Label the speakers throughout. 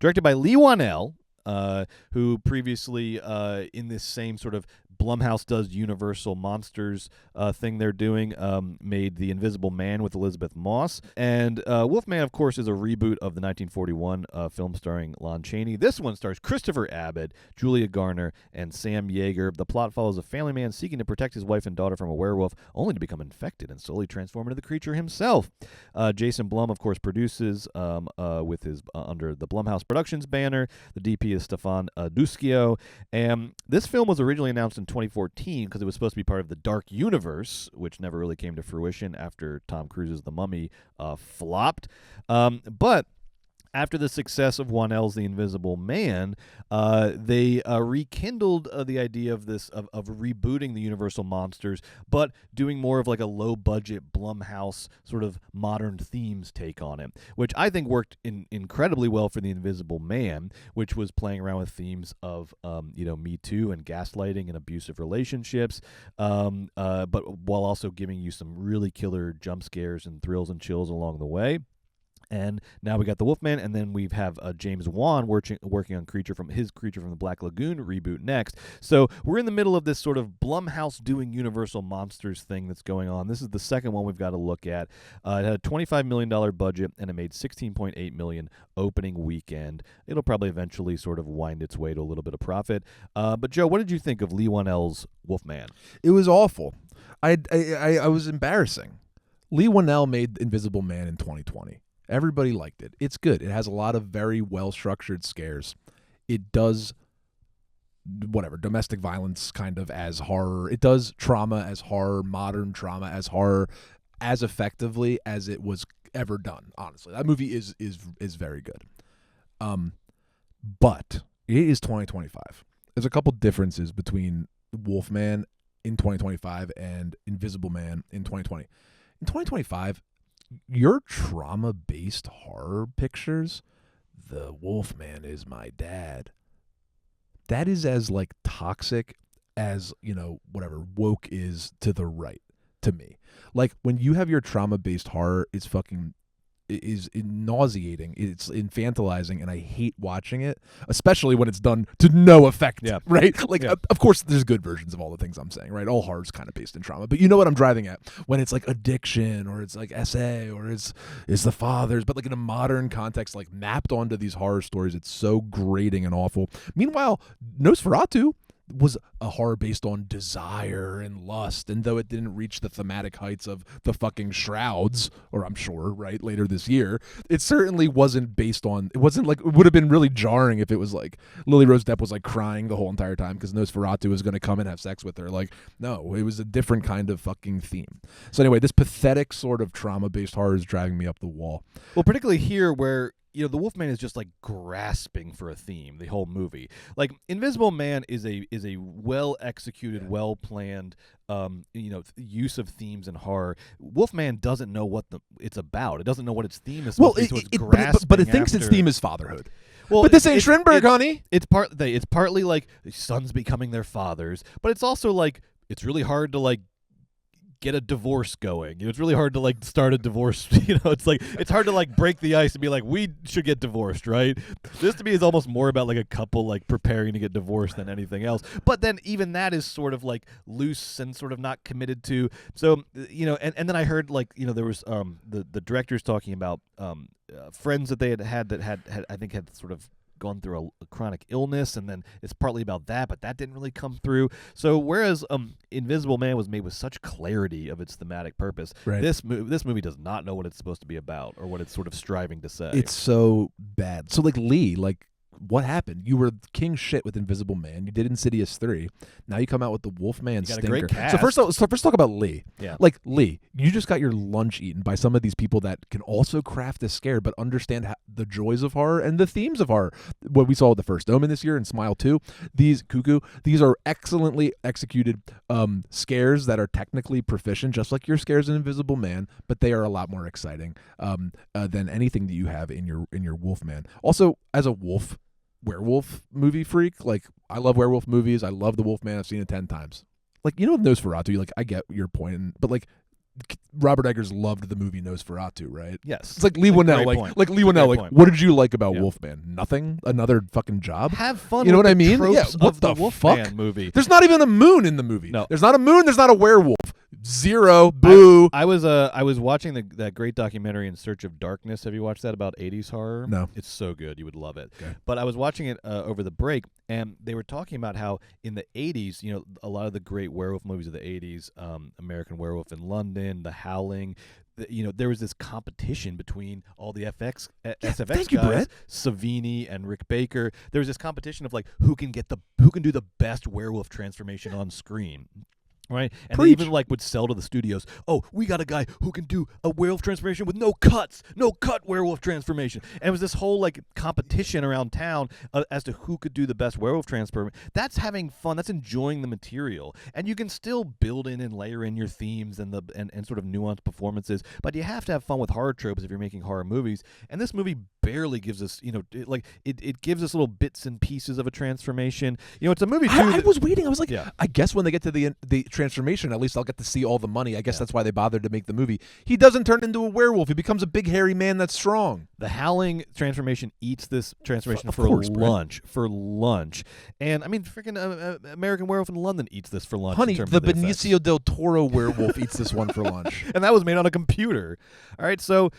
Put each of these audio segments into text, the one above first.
Speaker 1: Directed by Leigh Whannell, who previously, in this same sort of Blumhouse does Universal Monsters thing they're doing, made The Invisible Man with Elizabeth Moss. And Wolfman, of course, is a reboot of the 1941 film starring Lon Chaney. This one stars Christopher Abbott, Julia Garner, and Sam Yeager. The plot follows a family man seeking to protect his wife and daughter from a werewolf, only to become infected and slowly transform into the creature himself. Jason Blum, of course, produces with his under the Blumhouse Productions banner. The DP is Stefan Duschio. And this film was originally announced in 2014 because it was supposed to be part of the Dark Universe, which never really came to fruition after Tom Cruise's The Mummy flopped. But after the success of Whannell's The Invisible Man, they rekindled the idea of this of rebooting the Universal Monsters, but doing more of like a low-budget Blumhouse sort of modern themes take on it, which I think worked incredibly well for The Invisible Man, which was playing around with themes of Me Too and gaslighting and abusive relationships, but while also giving you some really killer jump scares and thrills and chills along the way. And now we got the Wolfman, and then we have James Wan working on Creature from the Black Lagoon reboot next. So we're in the middle of this sort of Blumhouse doing Universal Monsters thing that's going on. This is the second one we've got to look at. It had a $25 million budget, and it made $16.8 million opening weekend. It'll probably eventually sort of wind its way to a little bit of profit. But Joe, what did you think of Leigh Whannell's Wolfman?
Speaker 2: It was awful. I was embarrassing. Leigh Whannell made Invisible Man in 2020. Everybody liked it. It's good. It has a lot of very well-structured scares. It does domestic violence kind of as horror. It does trauma as horror, modern trauma as horror, as effectively as it was ever done, honestly. That movie is very good. But it is 2025. There's a couple differences between Wolfman in 2025 and Invisible Man in 2020. In 2025, your trauma-based horror pictures, the Wolfman is my dad, that is as like toxic as, whatever woke is to the right to me. Like when you have your trauma-based horror, it's nauseating, it's infantilizing, and I hate watching it, especially when it's done to no effect, right? Like, of course, there's good versions of all the things I'm saying, right? All horror's kind of based in trauma, but you know what I'm driving at, when it's like addiction, or it's like SA, or it's the fathers, but like in a modern context, like mapped onto these horror stories, it's so grating and awful. Meanwhile, Nosferatu was a horror based on desire and lust, and though it didn't reach the thematic heights of the fucking Shrouds, or I'm sure, right, later this year, it certainly wasn't based on, it wasn't like, it would have been really jarring if it was like Lily Rose Depp was like crying the whole entire time because Nosferatu was going to come and have sex with her. Like, no, it was a different kind of fucking theme. So anyway, this pathetic sort of trauma based horror is driving me up the wall.
Speaker 1: Well, particularly here where the Wolfman is just like grasping for a theme the whole movie. Like Invisible Man is a well executed, well planned use of themes in horror. Wolfman doesn't know what it's about. It doesn't know what its theme is supposed to be, so it's grasping.
Speaker 2: But it thinks its theme is fatherhood.
Speaker 1: Well,
Speaker 2: but this ain't Strindberg, honey.
Speaker 1: It's partly like sons becoming their fathers, but it's also like it's really hard to like get a divorce going. It's really hard to like start a divorce. It's hard to like break the ice and be like, we should get divorced, right? This to me is almost more about like a couple like preparing to get divorced than anything else. But then even that is sort of like loose and sort of not committed to. So and then I heard like there was the directors talking about friends that they had I think had sort of gone through a chronic illness, and then it's partly about that, but that didn't really come through. So whereas Invisible Man was made with such clarity of its thematic purpose,
Speaker 2: right,
Speaker 1: this movie does not know what it's supposed to be about or what it's sort of striving to say.
Speaker 2: It's so bad. So like Lee, like what happened? You were king shit with Invisible Man. You did Insidious 3. Now you come out with the Wolfman stinker.
Speaker 1: Great cast.
Speaker 2: So first talk about Lee.
Speaker 1: Yeah.
Speaker 2: Like Lee, you just got your lunch eaten by some of these people that can also craft a scare but understand the joys of horror and the themes of horror. What we saw with The First Omen this year and Smile 2, these are excellently executed scares that are technically proficient, just like your scares in Invisible Man, but they are a lot more exciting than anything that you have in your Wolfman. Also, as a werewolf movie freak, like I love werewolf movies. I love The Wolfman. I've seen it 10 times. Like, Nosferatu, like I get your point, but like Robert Eggers loved the movie Nosferatu, right?
Speaker 1: Yes.
Speaker 2: It's like Leigh Whannell. Like Leigh Whannell. Like, what did you like about Wolfman? Nothing. Another fucking job.
Speaker 1: Have fun.
Speaker 2: You know
Speaker 1: with
Speaker 2: what I
Speaker 1: the
Speaker 2: mean? Yeah.
Speaker 1: tropes
Speaker 2: What
Speaker 1: of
Speaker 2: the
Speaker 1: Wolfman
Speaker 2: fuck?
Speaker 1: movie?
Speaker 2: There's not even a moon in the movie.
Speaker 1: No.
Speaker 2: There's not a moon. There's not a werewolf. Zero. Boo.
Speaker 1: I was watching that great documentary In Search of Darkness. Have you watched that about 80s horror?
Speaker 2: No.
Speaker 1: It's so good. You would love it.
Speaker 2: Okay.
Speaker 1: But I was watching it over the break, and they were talking about how in the 80s, a lot of the great werewolf movies of the 80s, American Werewolf in London, The Howling, there was this competition between all the SFX
Speaker 2: thank you,
Speaker 1: guys,
Speaker 2: Brett.
Speaker 1: Savini and Rick Baker. There was this competition of like who can do the best werewolf transformation on screen. Right, and they even would sell to the studios. Oh, we got a guy who can do a werewolf transformation with no cut werewolf transformation. And it was this whole competition around town as to who could do the best werewolf transformation. That's having fun. That's enjoying the material, and you can still build in and layer in your themes and sort of nuanced performances. But you have to have fun with horror tropes if you're making horror movies. And this movie barely gives us, it gives us little bits and pieces of a transformation. It's a movie too.
Speaker 2: I was waiting. I was like,
Speaker 1: yeah.
Speaker 2: I guess when they get to the transformation, at least I'll get to see all the money. I guess that's why they bothered to make the movie. He doesn't turn into a werewolf. He becomes a big hairy man that's strong.
Speaker 1: The Howling transformation eats this transformation
Speaker 2: Of
Speaker 1: for
Speaker 2: course,
Speaker 1: lunch. And I mean, freaking American Werewolf in London eats this for lunch.
Speaker 2: Honey,
Speaker 1: in terms
Speaker 2: the
Speaker 1: of
Speaker 2: Benicio del Toro werewolf eats this one for lunch.
Speaker 1: And that was made on a computer. All right, so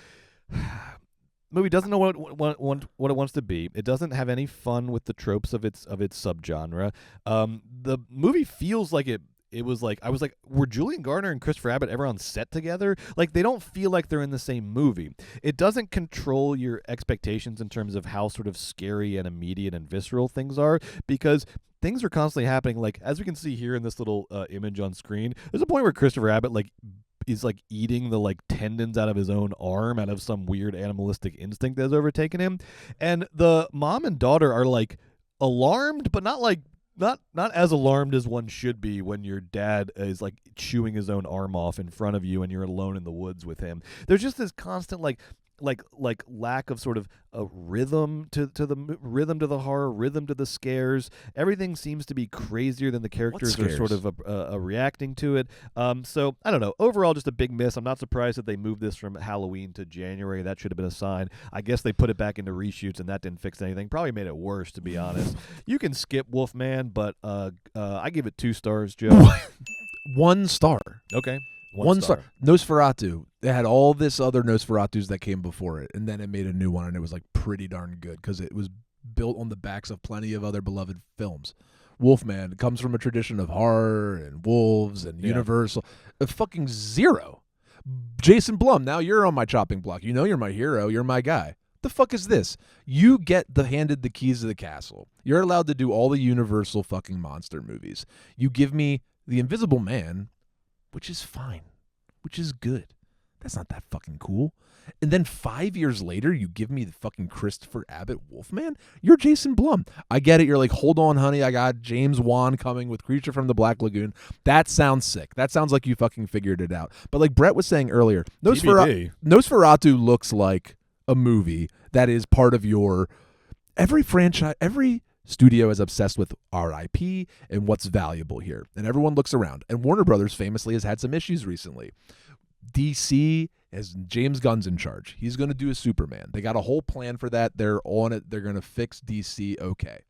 Speaker 1: movie doesn't know what it wants to be. It doesn't have any fun with the tropes of its subgenre. The movie feels like it was like, I was like, were Julian Garner and Christopher Abbott ever on set together? Like, they don't feel like they're in the same movie. It doesn't control your expectations in terms of how sort of scary and immediate and visceral things are, because things are constantly happening. Like, as we can see here in this little image on screen, there's a point where Christopher Abbott is eating the tendons out of his own arm out of some weird animalistic instinct that has overtaken him. And the mom and daughter are alarmed, but not as alarmed as one should be when your dad is chewing his own arm off in front of you and you're alone in the woods with him. There's just this constant lack of sort of a rhythm to the horror, rhythm to the scares. Everything seems to be crazier than the characters are sort of reacting to it. So I don't know. Overall, just a big miss. I'm not surprised that they moved this from Halloween to January. That should have been a sign. I guess they put it back into reshoots, and that didn't fix anything. Probably made it worse, to be honest. You can skip Wolfman, but I give it 2 stars, Joe.
Speaker 2: 1 star.
Speaker 1: Okay.
Speaker 2: 1 star. Nosferatu. They had all this other Nosferatus that came before it, and then it made a new one, and it was pretty darn good because it was built on the backs of plenty of other beloved films. Wolfman comes from a tradition of horror and wolves and Universal. A fucking zero. Jason Blum, now you're on my chopping block. You know you're my hero. You're my guy. The fuck is this? You get handed the keys to the castle. You're allowed to do all the Universal fucking monster movies. You give me The Invisible Man, which is fine, which is good. That's not that fucking cool. And then 5 years later, you give me the fucking Christopher Abbott Wolfman? You're Jason Blum. I get it. You're like, hold on, honey. I got James Wan coming with Creature from the Black Lagoon. That sounds sick. That sounds like you fucking figured it out. But like Brett was saying earlier, Nosferatu looks like a movie that is part of your every franchise. Every studio is obsessed with our IP and what's valuable here. And everyone looks around. And Warner Brothers famously has had some issues recently. DC has James Gunn's in charge. He's going to do a Superman. They got a whole plan for that. They're on it. They're going to fix DC. Okay.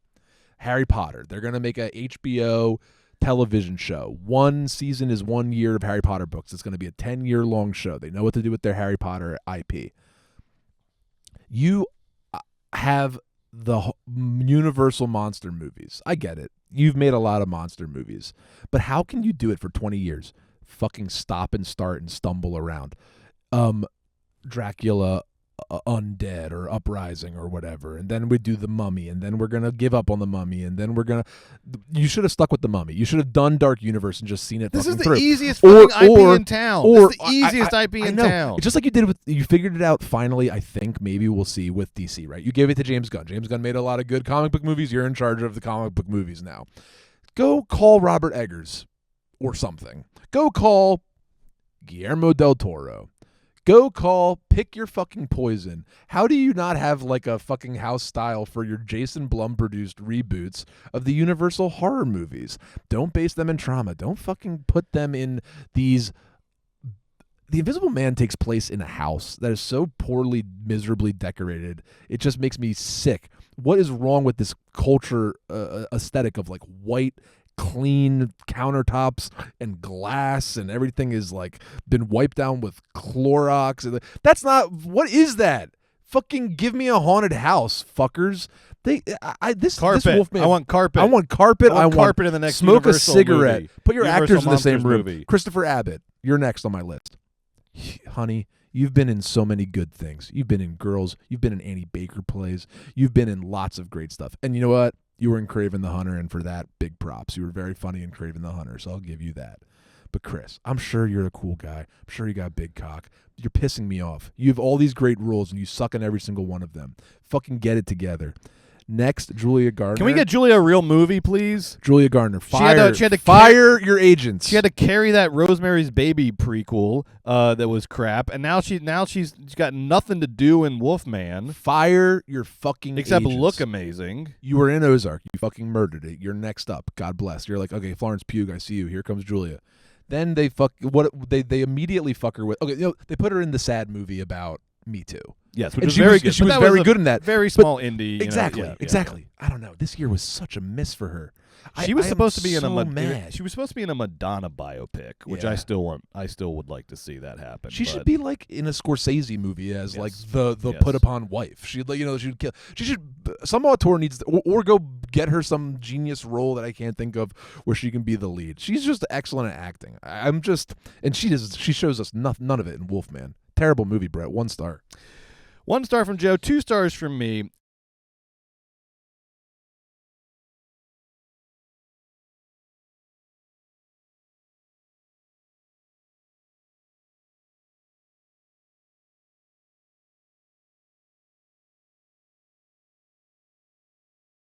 Speaker 2: Harry Potter. They're going to make a HBO television show. 1 season is 1 year of Harry Potter books. It's going to be a 10-year long show. They know what to do with their Harry Potter IP. You have the Universal monster movies. I get it. You've made a lot of monster movies. But how can you do it for 20 years? Fucking stop and start and stumble around. Dracula Undead or Uprising or whatever, and then we do The Mummy, and then we're gonna give up on The Mummy, and then we're gonna. You should have stuck with The Mummy. You should have done Dark Universe and just seen it.
Speaker 1: This is the
Speaker 2: through.
Speaker 1: easiest fucking IP in town. This is the easiest IP in town.
Speaker 2: It's just like you did with. You figured it out finally. I think maybe we'll see with DC. Right? You gave it to James Gunn. James Gunn made a lot of good comic book movies. You're in charge of the comic book movies now. Go call Robert Eggers or something. Go call Guillermo del Toro. Go call, pick your fucking poison. How do you not have like a fucking house style for your Jason Blum produced reboots of the Universal horror movies? Don't base them in trauma. Don't fucking put them in these The Invisible Man takes place in a house that is so poorly, miserably decorated. It just makes me sick. What is wrong with this culture aesthetic of like white, clean countertops and glass, and everything is like been wiped down with Clorox? That's not. What is that? Fucking give me a haunted house, fuckers. This Wolfman.
Speaker 1: I want carpet.
Speaker 2: I want carpet. I want
Speaker 1: carpet in the next
Speaker 2: smoke
Speaker 1: Universal
Speaker 2: a cigarette.
Speaker 1: movie.
Speaker 2: Put your
Speaker 1: Universal
Speaker 2: actors in the same
Speaker 1: Monsters
Speaker 2: room.
Speaker 1: movie.
Speaker 2: Christopher Abbott, you're next on my list. Honey, you've been in so many good things. You've been in Girls. You've been in Annie Baker plays. You've been in lots of great stuff. And you know what? You were in Kraven the Hunter, and for that, big props. You were very funny in Kraven the Hunter, so I'll give you that. But Chris, I'm sure you're a cool guy. I'm sure you got a big cock. You're pissing me off. You have all these great rules, and you suck in every single one of them. Fucking get it together. Next, Julia Gardner.
Speaker 1: Can we get Julia a real movie, please?
Speaker 2: Julia Gardner,
Speaker 1: She had to
Speaker 2: fire your agents.
Speaker 1: She had to carry that Rosemary's Baby prequel that was crap, and now she's got nothing to do in Wolfman.
Speaker 2: Fire your fucking
Speaker 1: except
Speaker 2: agents.
Speaker 1: look amazing.
Speaker 2: You were in Ozark. You fucking murdered it. You're next up. God bless. You're like, okay, Florence Pugh, I see you. Here comes Julia. Then they immediately fuck her with. Okay, they put her in the sad movie about Me Too.
Speaker 1: Yes, which
Speaker 2: and
Speaker 1: was
Speaker 2: she
Speaker 1: very
Speaker 2: was,
Speaker 1: good.
Speaker 2: She
Speaker 1: But
Speaker 2: was
Speaker 1: that
Speaker 2: very
Speaker 1: was
Speaker 2: good in that.
Speaker 1: Very small indie.
Speaker 2: Exactly.
Speaker 1: Yeah.
Speaker 2: Exactly. I don't know. This year was such a miss for her.
Speaker 1: She was supposed to be
Speaker 2: mad.
Speaker 1: She was supposed to be in a Madonna biopic, which
Speaker 2: Yeah.
Speaker 1: I still would like to see that happen.
Speaker 2: She should be like in a Scorsese movie as
Speaker 1: Yes.
Speaker 2: like the
Speaker 1: Yes.
Speaker 2: put upon wife. She'd like she'd kill. She should some auteur needs to, or go get her some genius role that I can't think of where she can be the lead. She's just excellent at acting. She shows us none of it in Wolfman. Terrible movie, Brett. 1 star.
Speaker 1: 1 star from Joe, 2 stars from me.